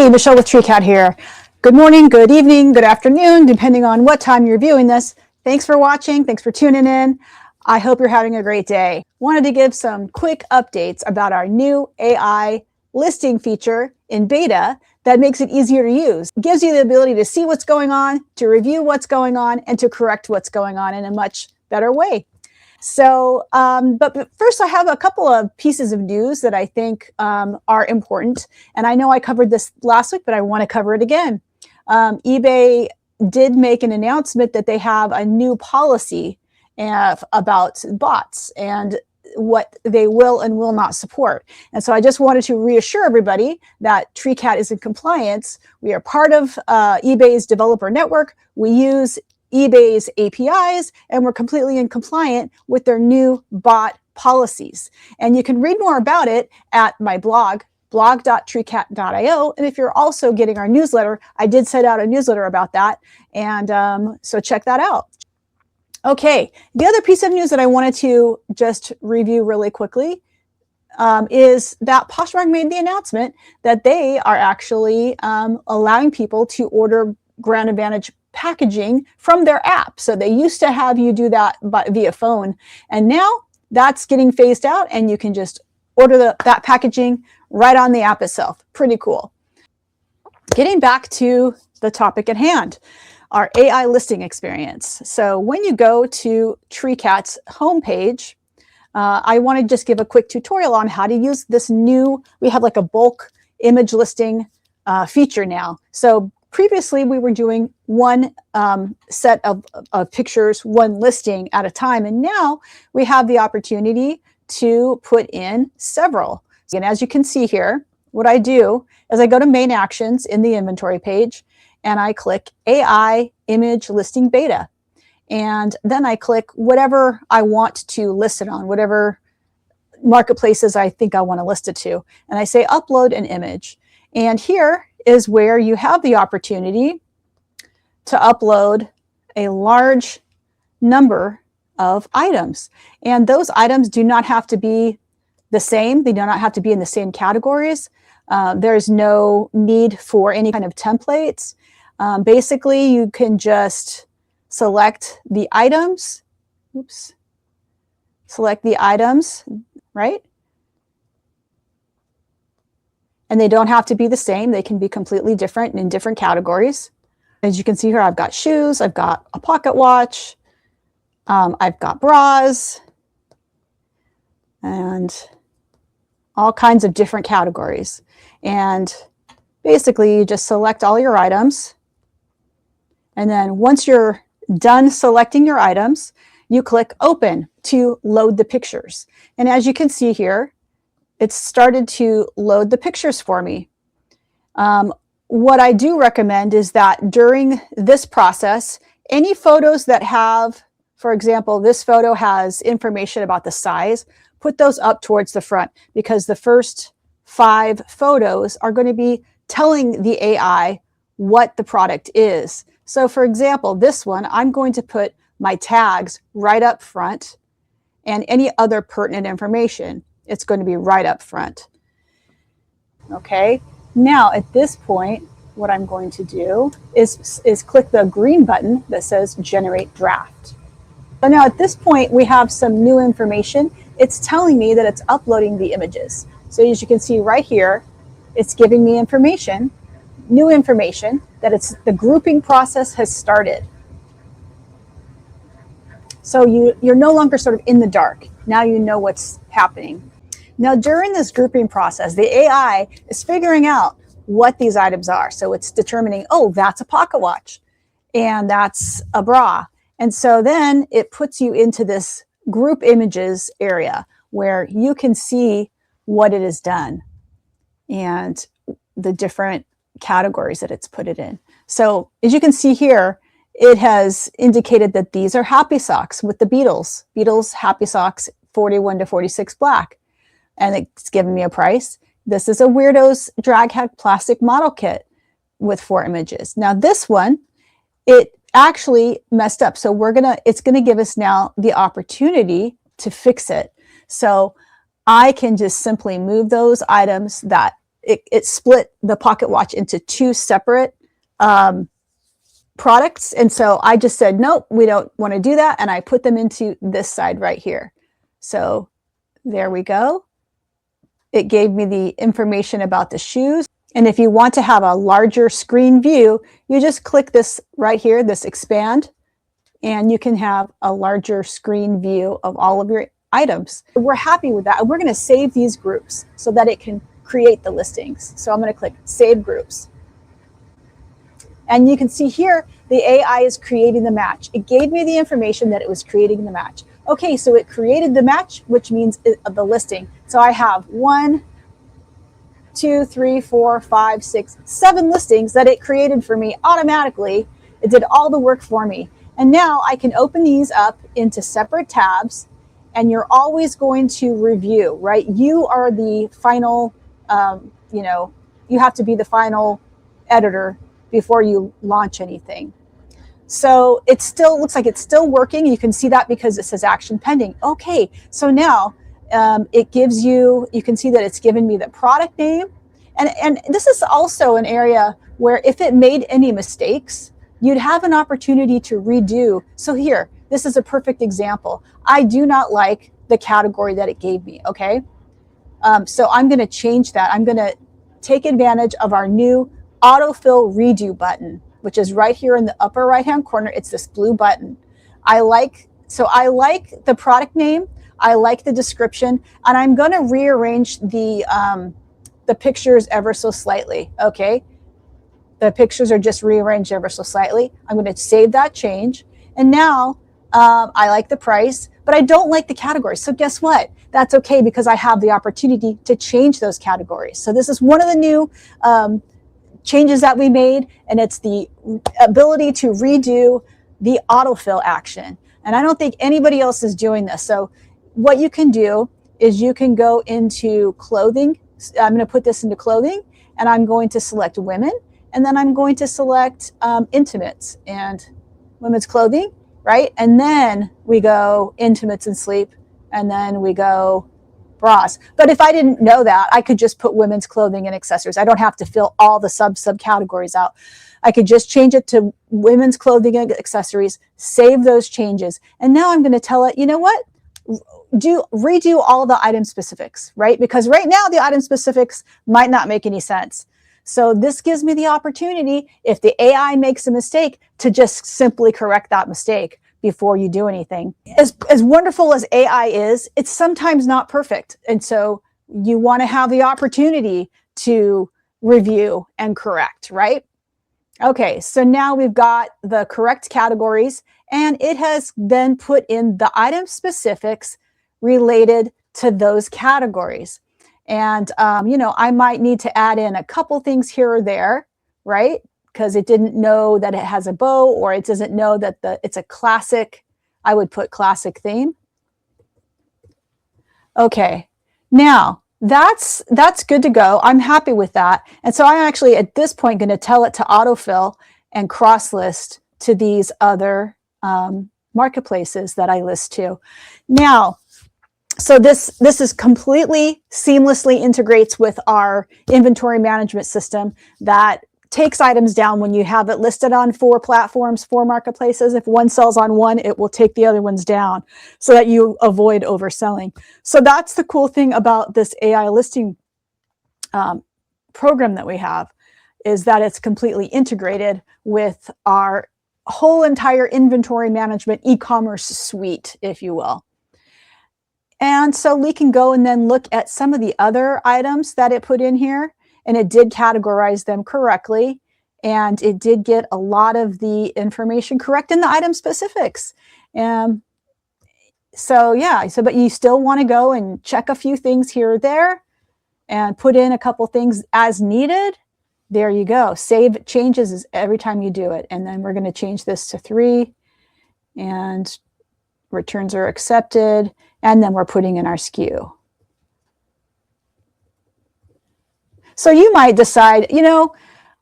Hey, Michelle with Treecat here. Good morning, good evening, good afternoon, depending on what time you're viewing this. Thanks for watching. Thanks for tuning in. I hope you're having a great day. Wanted to give some quick updates about our new AI listing feature in beta that makes it easier to use. It gives you the ability to see what's going on, to review what's going on, and to correct what's going on in a much better way. So, but first I have a couple of pieces of news that I think are important. And I know I covered this last week, but I want to cover it again. eBay did make an announcement that they have a new policy about bots and what they will and will not support. And so I just wanted to reassure everybody that Treecat is in compliance. We are part of eBay's developer network. We use eBay's APIs, and we're completely in compliant with their new bot policies. And you can read more about it at my blog, blog.treecat.io. And if you're also getting our newsletter, I did send out a newsletter about that. And so check that out. Okay, the other piece of news that I wanted to just review really quickly is that Poshmark made the announcement that they are actually allowing people to order Grand Advantage packaging from their app. So they used to have you do that via phone, and now that's getting phased out, and you can just order that packaging right on the app itself. Pretty cool. Getting back to the topic at hand, our AI listing experience. So when you go to Treecat's homepage, I want to just give a quick tutorial on how to use this new, we have like a bulk image listing feature now. So previously, we were doing one set of pictures, one listing at a time, and now we have the opportunity to put in several. And as you can see here, what I do is I go to main actions in the inventory page, and I click AI image listing beta. And then I click whatever I want to list it on, whatever marketplaces I think I want to list it to. And I say upload an image. And here is where you have the opportunity to upload a large number of items. And those items do not have to be the same. They do not have to be in the same categories. There's no need for any kind of templates. Basically, you can just select the items. Oops. Select the items, right? And they don't have to be the same. They can be completely different in different categories. As you can see here, I've got shoes, I've got a pocket watch, I've got bras, and all kinds of different categories. And basically, you just select all your items. And then once you're done selecting your items, you click Open to load the pictures. And as you can see here, it's started to load the pictures for me. What I do recommend is that during this process, any photos that have, for example, this photo has information about the size, put those up towards the front, because the first 5 photos are going to be telling the AI what the product is. So for example, this one, I'm going to put my tags right up front, and any other pertinent information, it's going to be right up front. Okay, now at this point, what I'm going to do is click the green button that says Generate Draft. So now at this point, we have some new information. It's telling me that it's uploading the images. So as you can see right here, it's giving me information, new information, that the grouping process has started. So you're no longer sort of in the dark. Now you know what's happening. Now, during this grouping process, the AI is figuring out what these items are. So it's determining, oh, that's a pocket watch, and that's a bra. And so then it puts you into this group images area where you can see what it has done and the different categories that it's put it in. So as you can see here, it has indicated that these are happy socks with the Beatles. Beatles happy socks, 41 to 46 black. And it's giving me a price. This is a Weirdos Drag Hack Plastic Model Kit with 4 images. Now this one, it actually messed up. So it's gonna give us now the opportunity to fix it. So I can just simply move those items that it split the pocket watch into two separate products. And so I just said, nope, we don't want to do that. And I put them into this side right here. So there we go. It gave me the information about the shoes. And if you want to have a larger screen view, you just click this right here, this expand, and you can have a larger screen view of all of your items. We're happy with that. We're going to save these groups so that it can create the listings. So I'm going to click Save Groups. And you can see here, the AI is creating the match. It gave me the information that it was creating the match. Okay, so it created the match, which means the listing. So I have 1, 2, 3, 4, 5, 6, 7 listings that it created for me automatically. It did all the work for me. And now I can open these up into separate tabs, and you're always going to review, right? You are the final, you have to be the final editor before you launch anything. So it still looks like it's still working. You can see that because it says action pending. Okay, so now it gives you can see that it's given me the product name. And this is also an area where if it made any mistakes, you'd have an opportunity to redo. So here, this is a perfect example. I do not like the category that it gave me, okay? So I'm gonna change that. I'm gonna take advantage of our new Autofill Redo button, which is right here in the upper right-hand corner. It's this blue button. I like the product name. I like the description, and I'm going to rearrange the pictures ever so slightly. Okay, the pictures are just rearranged ever so slightly. I'm going to save that change, and now I like the price, but I don't like the categories. So guess what? That's okay because I have the opportunity to change those categories. So this is one of the new changes that we made, and it's the ability to redo the autofill action. And I don't think anybody else is doing this. So what you can do is you can go into clothing. I'm going to put this into clothing, and I'm going to select women, and then I'm going to select intimates and women's clothing, right? And then we go intimates and sleep, and then we go bras. But if I didn't know that, I could just put women's clothing and accessories. I don't have to fill all the subcategories out. I could just change it to women's clothing and accessories, save those changes. And now I'm going to tell it, you know what? Redo all the item specifics, right? Because right now the item specifics might not make any sense. So this gives me the opportunity, if the AI makes a mistake, to just simply correct that mistake before you do anything. As wonderful as AI is, it's sometimes not perfect. And so you want to have the opportunity to review and correct, right? Okay, so now we've got the correct categories, and it has then put in the item specifics related to those categories. And, I might need to add in a couple things here or there, right? Because it didn't know that it has a bow, or it doesn't know that it's a classic. I would put classic theme. Okay, now that's good to go. I'm happy with that. And so I'm actually at this point going to tell it to autofill and cross list to these other marketplaces that I list to. Now, so this is completely seamlessly integrates with our inventory management system that takes items down when you have it listed on 4 platforms, 4 marketplaces. If one sells on one, it will take the other ones down so that you avoid overselling. So that's the cool thing about this AI listing program that we have, is that it's completely integrated with our whole entire inventory management e-commerce suite, if you will. And so we can go and then look at some of the other items that it put in here. And it did categorize them correctly. And it did get a lot of the information correct in the item specifics. So yeah, but you still want to go and check a few things here or there and put in a couple things as needed. There you go. Save changes every time you do it. And then we're going to change this to 3, and returns are accepted. And then we're putting in our SKU. So you might decide,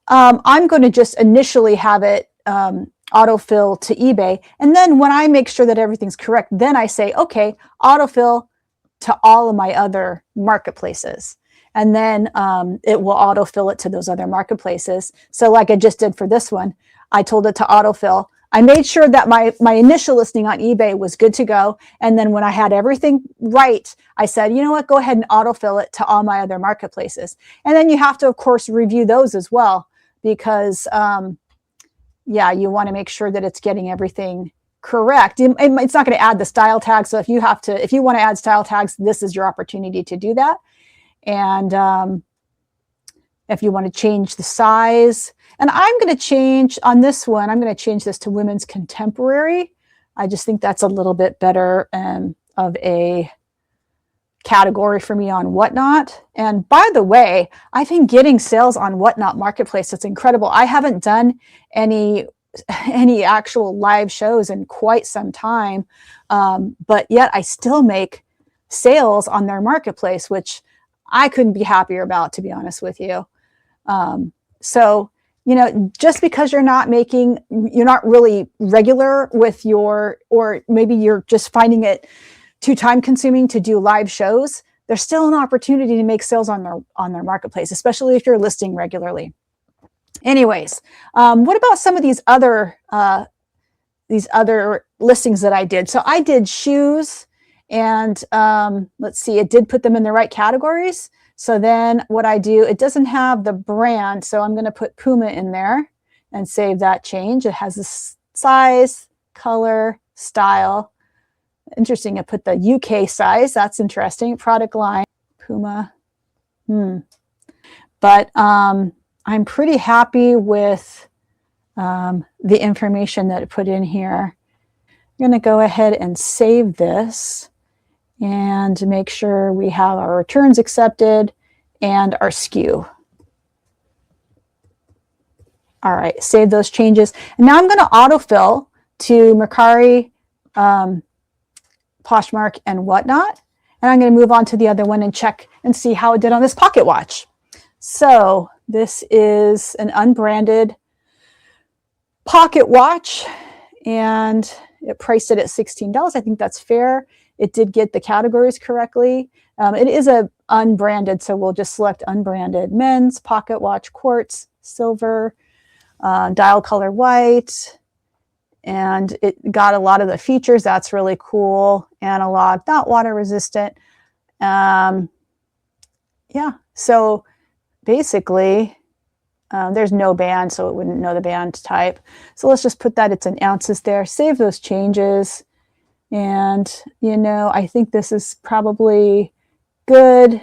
I'm going to just initially have it autofill to eBay. And then when I make sure that everything's correct, then I say, okay, autofill to all of my other marketplaces. and then it will autofill it to those other marketplaces. So like I just did for this one, I told it to autofill. I made sure that my initial listing on eBay was good to go. And then when I had everything right, I said, you know what, go ahead and autofill it to all my other marketplaces. And then you have to, of course, review those as well, because yeah, you want to make sure that it's getting everything correct. It's not going to add the style tags. So if you want to add style tags, this is your opportunity to do that. And if you want to change the size, and I'm going to change on this one, I'm going to change this to women's contemporary. I just think that's a little bit better of a category for me on Whatnot. And by the way, I've been getting sales on Whatnot Marketplace. It's incredible. I haven't done any actual live shows in quite some time, but yet I still make sales on their marketplace, which I couldn't be happier about, to be honest with you. So, you know, just because you're not really regular with or maybe you're just finding it too time consuming to do live shows, there's still an opportunity to make sales on their marketplace, especially if you're listing regularly. Anyways, what about some of these other listings that I did? So I did shoes, and let's see, it did put them in the right categories. So then what I do, it doesn't have the brand, so I'm going to put Puma in there and save that change. It has the size, color, style. Interesting, I put the UK size. That's interesting. Product line, Puma. But I'm pretty happy with the information that it put in here. I'm going to go ahead and save this and make sure we have our returns accepted and our SKU. All right, save those changes. And now I'm going to autofill to Mercari, Poshmark, and Whatnot. And I'm going to move on to the other one and check and see how it did on this pocket watch. So this is an unbranded pocket watch, and it priced it at $16. I think that's fair. It did get the categories correctly. It is a unbranded, so we'll just select unbranded. Men's pocket watch, quartz, silver, dial color white, and it got a lot of the features. That's really cool. Analog, not water resistant. Yeah, so basically, there's no band, so it wouldn't know the band type. So let's just put that it's in ounces there. Save those changes. And, you know, I think this is probably good.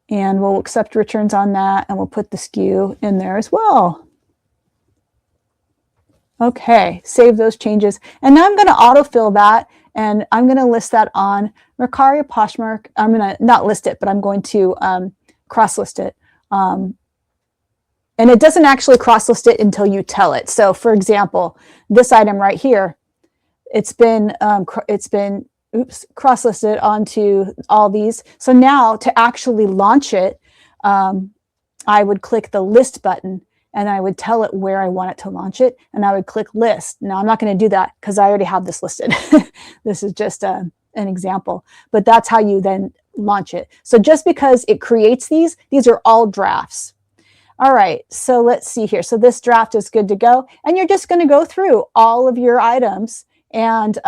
And we'll accept returns on that, and we'll put the SKU in there as well. Okay, save those changes. And now I'm going to autofill that, and I'm going to list that on Mercari, Poshmark. I'm going to not list it, but I'm going to cross-list it. And it doesn't actually cross-list it until you tell it. So, for example, this item right here, it's been cross-listed onto all these. So now to actually launch it, I would click the list button, and I would tell it where I want it to launch it, and I would click list. Now I'm not going to do that because I already have this listed. This is just an example, but that's how you then launch it. So just because it creates these are all drafts. All right, so let's see here. So this draft is good to go, and you're just going to go through all of your items, and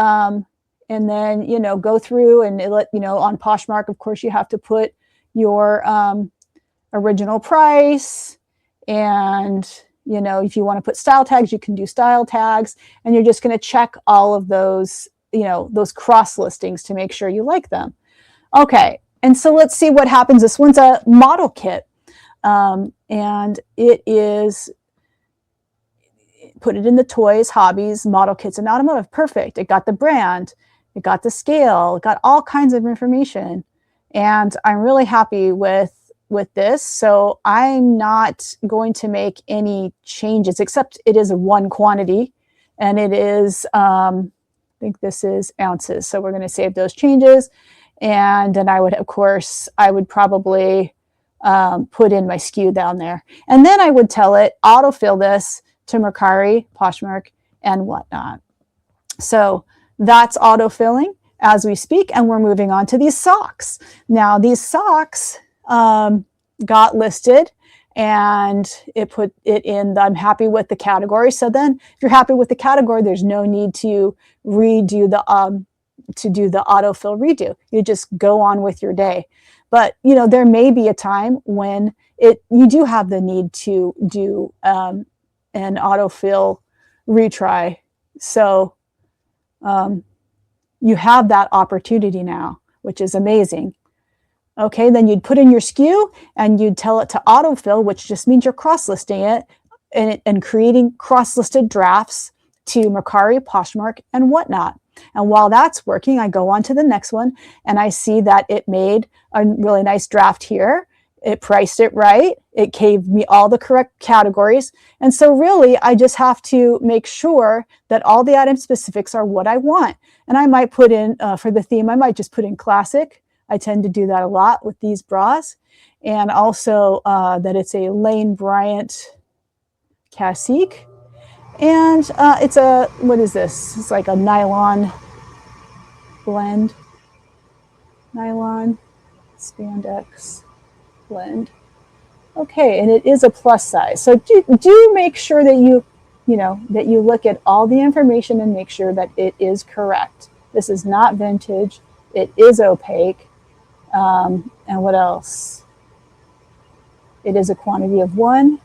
then, you know, go through and let, you know, on Poshmark, of course, you have to put your original price, and, you know, if you want to put style tags, you can do style tags, and you're just going to check all of those, you know, those cross listings to make sure you like them. Okay, and so let's see what happens. This one's a model kit. And it is, put it in the toys, hobbies, model kits, and automotive. Perfect. It got the brand, it got the scale, it got all kinds of information. And I'm really happy with this. So I'm not going to make any changes, except it is a one quantity, and it is, I think this is ounces. So we're going to save those changes. And then I would, of course, I would probably put in my SKU down there. And then I would tell it, autofill this to Mercari, Poshmark, and Whatnot. So that's autofilling as we speak, and we're moving on to these socks. Now these socks, got listed, and it put it in the I'm happy with the category. So then if you're happy with the category, there's no need to redo the to do the autofill redo. You just go on with your day. But you know, there may be a time when you do have the need to do an autofill retry. So you have that opportunity now, which is amazing. Okay, then you'd put in your SKU and you'd tell it to autofill, which just means you're cross-listing it and creating cross-listed drafts to Mercari, Poshmark, and whatnot. And while that's working, I go on to the next one and I see that it made a really nice draft here. It priced it right. It gave me all the correct categories. And so really, I just have to make sure that all the item specifics are what I want. And I might put in, for the theme, I might just put in classic. I tend to do that a lot with these bras. And also that it's a Lane Bryant Classique. And it's a, what is this? It's like a nylon blend. Nylon spandex blend. Okay, and it is a plus size. So do make sure that you look at all the information and make sure that it is correct. This is not vintage. It is opaque. And what else? It is a quantity of 1,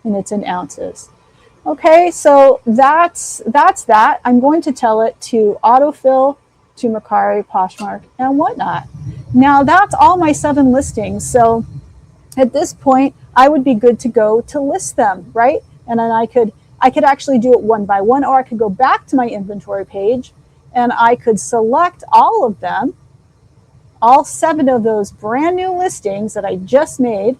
and it's in ounces. Okay, so that's that. I'm going to tell it to autofill to Mercari, Poshmark, and whatnot. Now that's all my 7 listings. So at this point, I would be good to go to list them, right? And then I could actually do it one by one, or I could go back to my inventory page and I could select all of them, all 7 of those brand new listings that I just made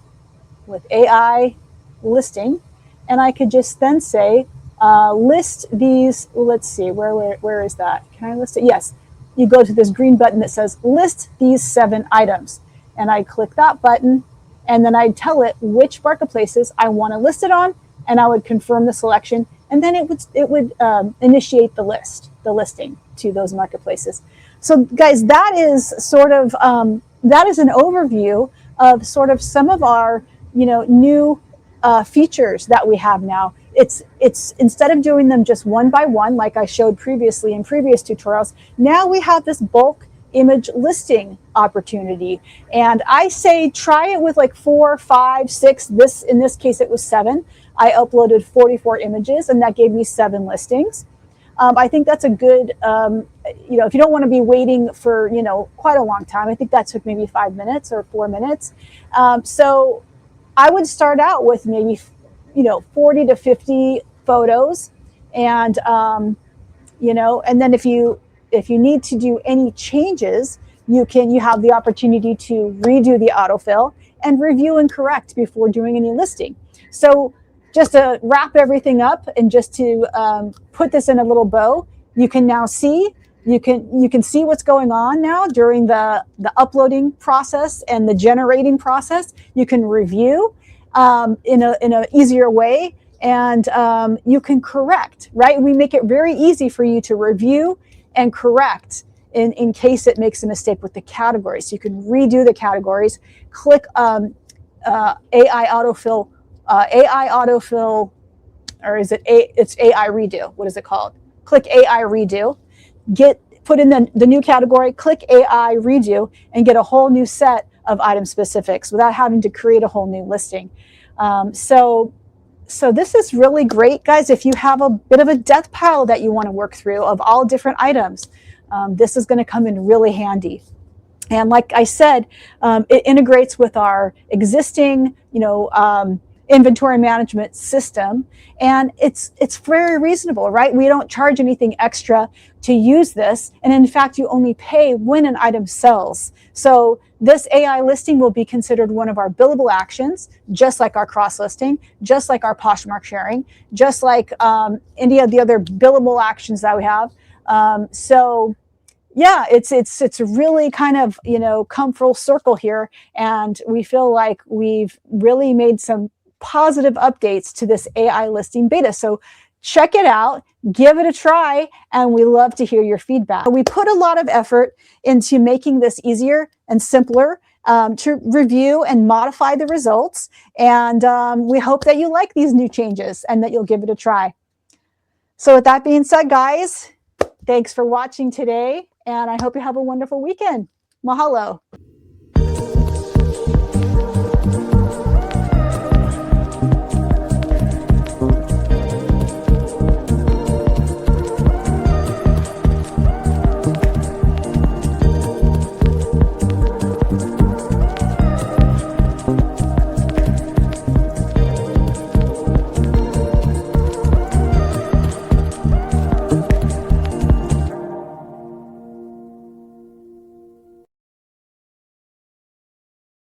with AI listing. And I could just then say, list these, let's see, where is that? Can I list it? Yes. You go to this green button that says list these 7 items. And I click that button, and then I'd tell it which marketplaces I want to list it on, and I would confirm the selection, and then it would initiate the listing to those marketplaces. So guys, that is sort of, that is an overview of sort of some of our, new features that we have now. It's instead of doing them just one by one, like I showed previously in previous tutorials, now we have this bulk image listing opportunity. And I say try it with like 4, 5, 6. In this case, it was 7. I uploaded 44 images, and that gave me 7 listings. I think that's a good, if you don't want to be waiting for, quite a long time, I think that took maybe 5 minutes or 4 minutes. So I would start out with maybe, 40 to 50 photos. And, and then if you need to do any changes, you have the opportunity to redo the autofill and review and correct before doing any listing. So just to wrap everything up and just to put this in a little bow, you can now see, you can see what's going on now during the uploading process and the generating process. You can review in a easier way, and you can correct, right? We make it very easy for you to review and correct in case it makes a mistake with the categories. So you can redo the categories, click AI autofill, or is it it's AI redo? What is it called? Click AI redo, put in the new category, click AI redo, and get a whole new set of item specifics without having to create a whole new listing. So this is really great, guys. If you have a bit of a death pile that you want to work through of all different items, this is going to come in really handy. And like I said, it integrates with our existing, inventory management system, and it's very reasonable, right? We don't charge anything extra to use this, and in fact, you only pay when an item sells. So this AI listing will be considered one of our billable actions, just like our cross listing, just like our Poshmark sharing, just like any of the other billable actions that we have. So yeah, it's really kind of, come full circle here, and we feel like we've really made some positive updates to this AI listing beta. So check it out, give it a try, and we love to hear your feedback. We put a lot of effort into making this easier and simpler to review and modify the results. And we hope that you like these new changes and that you'll give it a try. So with that being said, guys, thanks for watching today, and I hope you have a wonderful weekend. Mahalo.